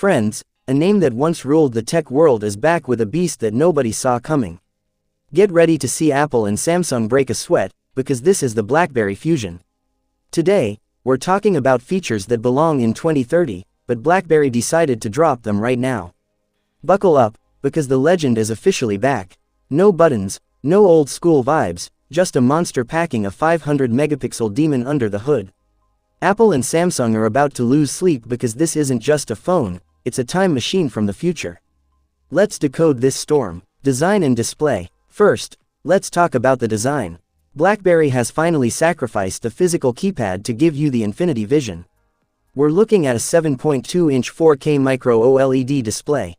Friends, a name that once ruled the tech world is back with a beast that nobody saw coming. Get ready to see Apple and Samsung break a sweat, because this is the BlackBerry Fusion. Today, we're talking about features that belong in 2030, but BlackBerry decided to drop them right now. Buckle up, because the legend is officially back. No buttons, no old school vibes, just a monster packing a 500 megapixel demon under the hood. Apple and Samsung are about to lose sleep because this isn't just a phone, it's a time machine from the future. Let's decode this storm. Design and display. First, let's talk about the design. BlackBerry has finally sacrificed the physical keypad to give you the infinity vision. We're looking at a 7.2-inch 4K micro OLED display.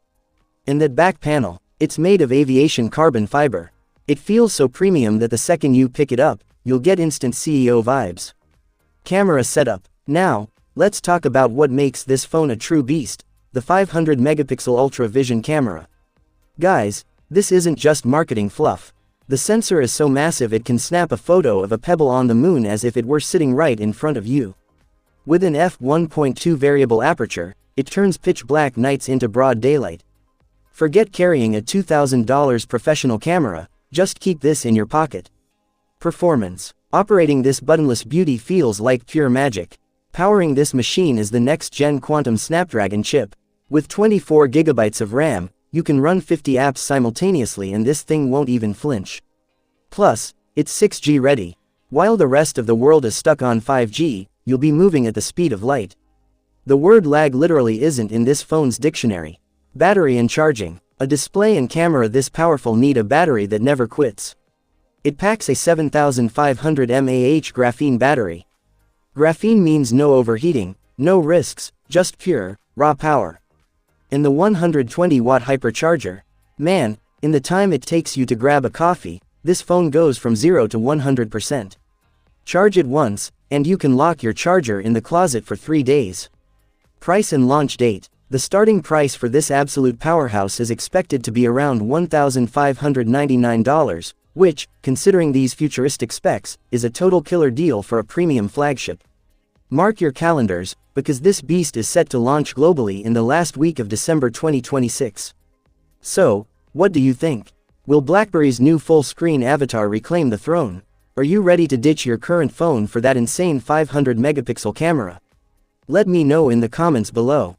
And that back panel, it's made of aviation carbon fiber. It feels so premium that the second you pick it up, you'll get instant CEO vibes. Camera setup. Now, let's talk about what makes this phone a true beast, the 500 megapixel ultra vision camera. Guys, this isn't just marketing fluff. The sensor is so massive it can snap a photo of a pebble on the moon as if it were sitting right in front of you. With an f1.2 variable aperture, it turns pitch black nights into broad daylight. Forget carrying a $2,000 professional camera, just keep this in your pocket. Performance. Operating this buttonless beauty feels like pure magic. Powering this machine is the next-gen Quantum Snapdragon chip. With 24 GB of RAM, you can run 50 apps simultaneously and this thing won't even flinch. Plus, it's 6G ready. While the rest of the world is stuck on 5G, you'll be moving at the speed of light. The word lag literally isn't in this phone's dictionary. Battery and charging. A display and camera this powerful need a battery that never quits. It packs a 7500 mAh graphene battery. Graphene means no overheating, no risks, just pure, raw power. And the 120-watt hypercharger. Man, in the time it takes you to grab a coffee, this phone goes from 0 to 100%. Charge it once, and you can lock your charger in the closet for 3 days. Price and launch date. The starting price for this absolute powerhouse is expected to be around $1,599, which, considering these futuristic specs, is a total killer deal for a premium flagship. Mark your calendars, because this beast is set to launch globally in the last week of December 2026. So, what do you think? Will BlackBerry's new full-screen avatar reclaim the throne? Are you ready to ditch your current phone for that insane 500 megapixel camera? Let me know in the comments below.